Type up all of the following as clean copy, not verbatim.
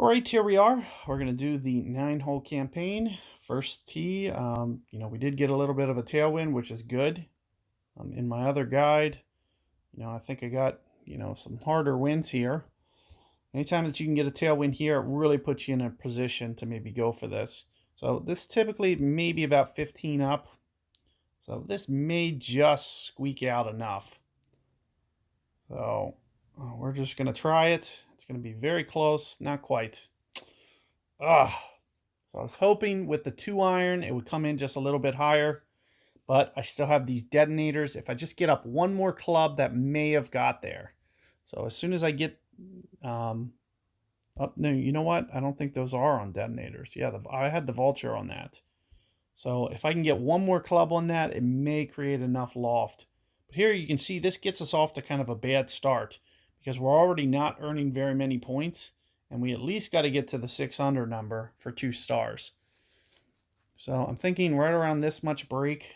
All right, here we are. We're going to do the 9-hole campaign. First tee, we did get a little bit of a tailwind, which is good. In my other guide, I think I got, some harder winds here. Anytime that you can get a tailwind here, it really puts you in a position to maybe go for this. So this typically maybe about 15 up. So this may just squeak out enough. So we're just going to try it. It's going to be very close, not quite. So I was hoping with the 2-iron it would come in just a little bit higher, but I still have these detonators. If I just get up one more club, that may have got there. So as soon as I get up, no, you know what? I don't think those are on detonators. Yeah, I had the vulture on that. So if I can get one more club on that, it may create enough loft. But here you can see this gets us off to kind of a bad start because we're already not earning very many points. And we at least got to get to the 600 number for 2 stars. So I'm thinking right around this much break.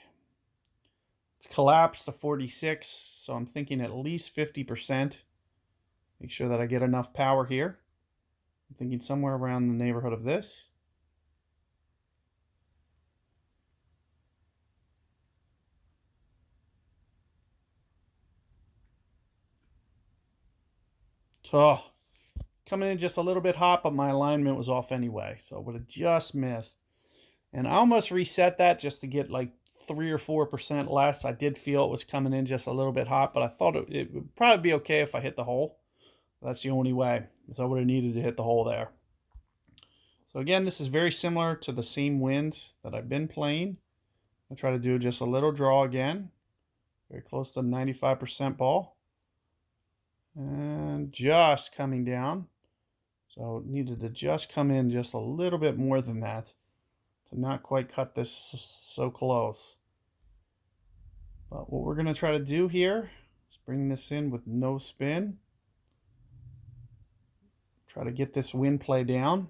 It's collapsed to 46, so I'm thinking at least 50%. Make sure that I get enough power here. I'm thinking somewhere around the neighborhood of this. Oh, coming in just a little bit hot, but my alignment was off anyway, so it would have just missed. And I almost reset that just to get like 3 or 4% less. I did feel it was coming in just a little bit hot, but I thought it would probably be okay if I hit the hole. That's the only way, because I would have needed to hit the hole there. So again, this is very similar to the same wind that I've been playing. I'll try to do just a little draw again. Very close to 95% ball. And just coming down. So it needed to just come in just a little bit more than that to not quite cut this so close. But what we're going to try to do here is bring this in with no spin. Try to get this wind play down.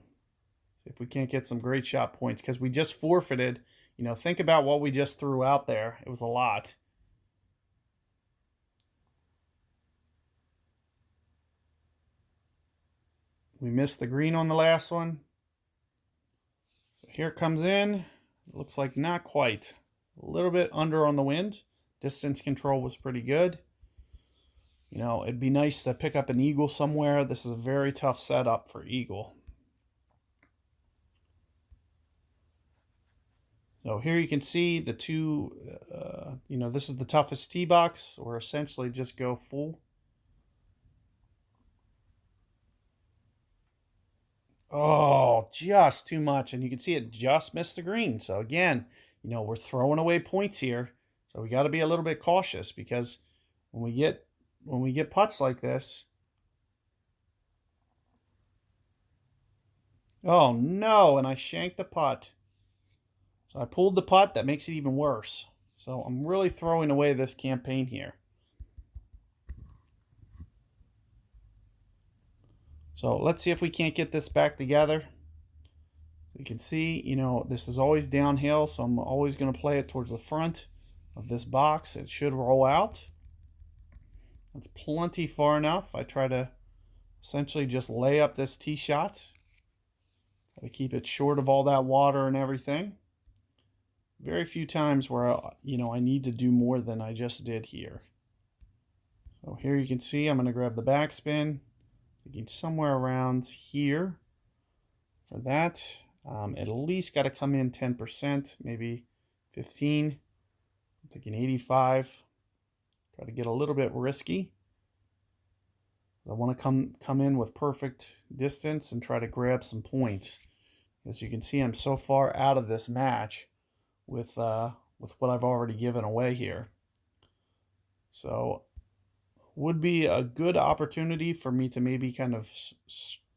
See if we can't get some great shot points because we just forfeited. Think about what we just threw out there. It was a lot. We missed the green on the last one. So here it comes in. It looks like not quite. A little bit under on the wind. Distance control was pretty good. It'd be nice to pick up an eagle somewhere. This is a very tough setup for eagle. So here you can see the two, this is the toughest tee box, or essentially just go full. Oh, just too much. And you can see it just missed the green. So again, we're throwing away points here. So we got to be a little bit cautious because when we get putts like this. Oh no, and I shanked the putt. So I pulled the putt. That makes it even worse. So I'm really throwing away this campaign here. So let's see if we can't get this back together. You can see, this is always downhill, so I'm always going to play it towards the front of this box. It should roll out. That's plenty far enough. I try to essentially just lay up this tee shot. Try to keep it short of all that water and everything. Very few times where, I need to do more than I just did here. So here you can see I'm going to grab the backspin. Thinking somewhere around here for that. At least got to come in 10%, maybe 15. I'm thinking 85. Try to get a little bit risky. I want to come in with perfect distance and try to grab some points. As you can see, I'm so far out of this match with what I've already given away here. So would be a good opportunity for me to maybe kind of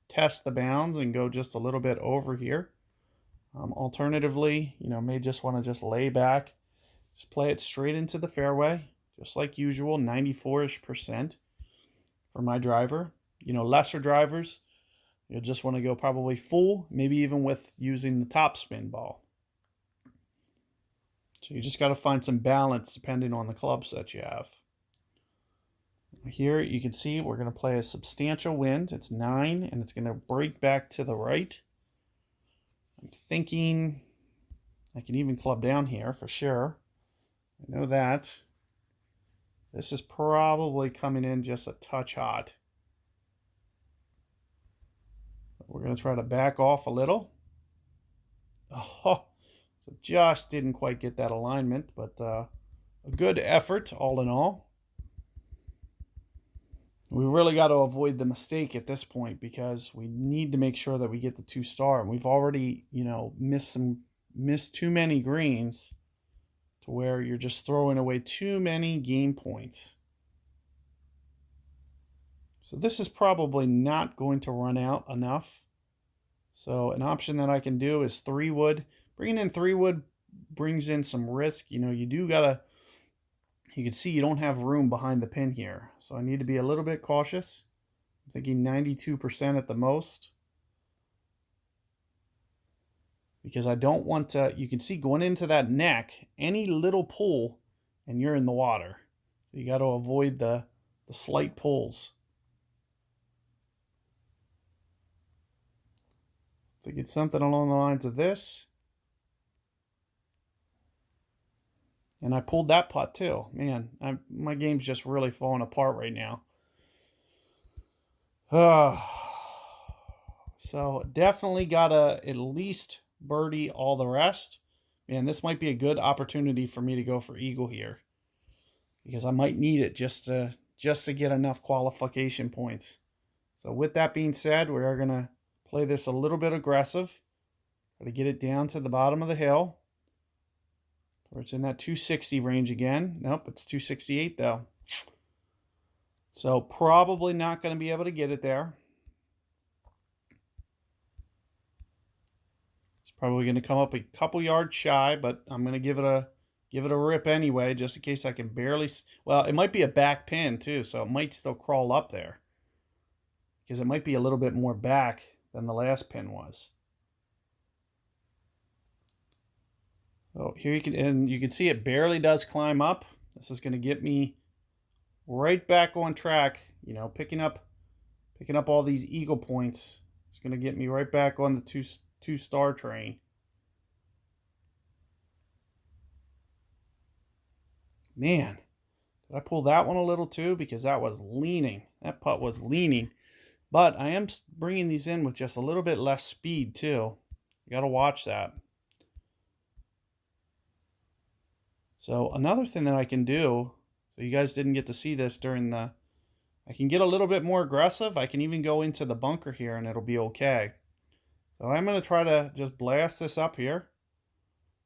test the bounds and go just a little bit over here. Alternatively, may just want to just lay back, just play it straight into the fairway, just like usual, 94-ish% for my driver. Lesser drivers, you'll just want to go probably full, maybe even with using the top spin ball. So you just got to find some balance depending on the clubs that you have. Here you can see we're going to play a substantial wind. It's 9, and it's going to break back to the right. I'm thinking I can even club down here for sure. I know that. This is probably coming in just a touch hot. We're going to try to back off a little. Oh, so just didn't quite get that alignment, but a good effort all in all. We really got to avoid the mistake at this point because we need to make sure that we get the 2-star. And we've already, missed too many greens to where you're just throwing away too many game points. So this is probably not going to run out enough. So an option that I can do is 3-wood. Bringing in 3-wood brings in some risk. You can see you don't have room behind the pin here. So I need to be a little bit cautious. I'm thinking 92% at the most. Because I don't want to, you can see going into that neck, any little pull and you're in the water. So you got to avoid the slight pulls. Thinking something along the lines of this. And I pulled that putt too. Man, my game's just really falling apart right now. So definitely got to at least birdie all the rest. Man, this might be a good opportunity for me to go for eagle here. Because I might need it just to get enough qualification points. So with that being said, we are going to play this a little bit aggressive. Try to get it down to the bottom of the hill. Or it's in that 260 range again. Nope, it's 268 though. So probably not going to be able to get it there. It's probably going to come up a couple yards shy, but I'm going to give it a rip anyway, just in case I can barely. Well, it might be a back pin too, so it might still crawl up there. Because it might be a little bit more back than the last pin was. So here you can see it barely does climb up. This is going to get me right back on track. Picking up all these eagle points. It's going to get me right back on the two-star train. Man, did I pull that one a little too? Because that was leaning. That putt was leaning. But I am bringing these in with just a little bit less speed too. You got to watch that. So another thing that I can do, so you guys didn't get to see this I can get a little bit more aggressive. I can even go into the bunker here and it'll be okay. So I'm going to try to just blast this up here.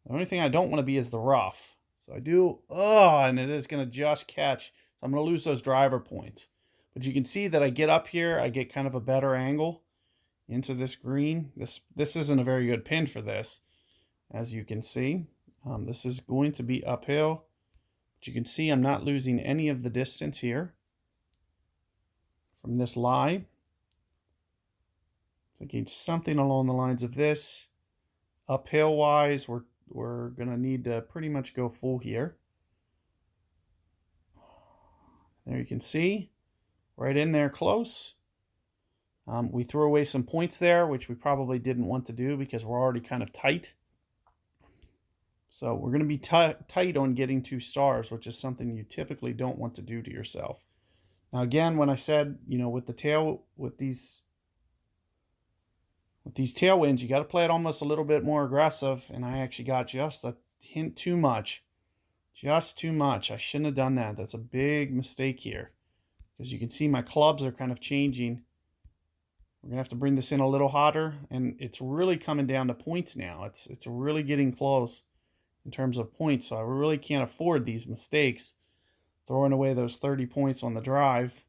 The only thing I don't want to be is the rough. So I do, and it is going to just catch. So I'm going to lose those driver points. But you can see that I get up here, I get kind of a better angle into this green. This isn't a very good pin for this, as you can see. This is going to be uphill. But you can see I'm not losing any of the distance here from this lie. Thinking something along the lines of this. Uphill wise, we're going to need to pretty much go full here. There you can see, right in there close. We threw away some points there, which we probably didn't want to do because we're already kind of tight. So we're going to be tight on getting 2 stars, which is something you typically don't want to do to yourself. Now again, when I said, with these tailwinds, you got to play it almost a little bit more aggressive, and I actually got just a hint too much. Just too much. I shouldn't have done that. That's a big mistake here. Because you can see my clubs are kind of changing. We're going to have to bring this in a little hotter, and it's really coming down to points now. It's really getting close in terms of points, so I really can't afford these mistakes, throwing away those 30 points on the drive.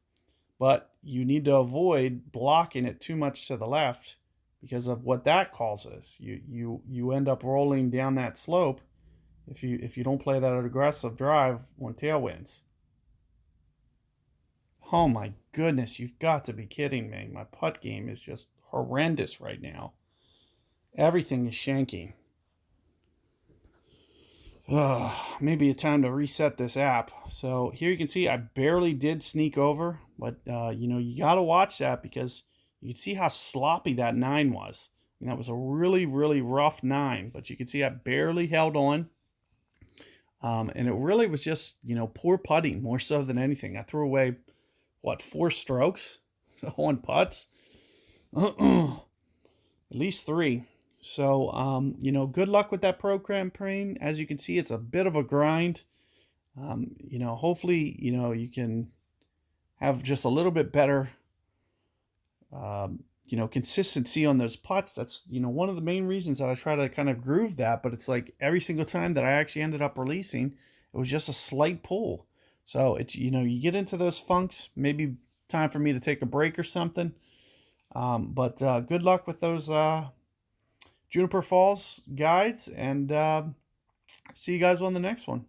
But you need to avoid blocking it too much to the left because of what that causes. You end up rolling down that slope if you don't play that aggressive drive on tailwinds. Oh my goodness, you've got to be kidding me. My putt game is just horrendous right now. Everything is shanking. Maybe a time to reset this app. So here you can see I barely did sneak over, but you know, you got to watch that because you can see how sloppy that 9 was. And that was a really, really rough 9, but you can see I barely held on. And it really was just, you know, poor putting more so than anything. I threw away, what, 4 strokes on putts? At least 3. So, you know, good luck with that pro campaign. As you can see, it's a bit of a grind. You know, hopefully, you know, you can have just a little bit better, you know, consistency on those putts. That's, you know, one of the main reasons that I try to kind of groove that. But it's like every single time that I actually ended up releasing, it was just a slight pull. So it's, you know, you get into those funks. Maybe time for me to take a break or something. But good luck with those Juniper Falls guides, and see you guys on the next one.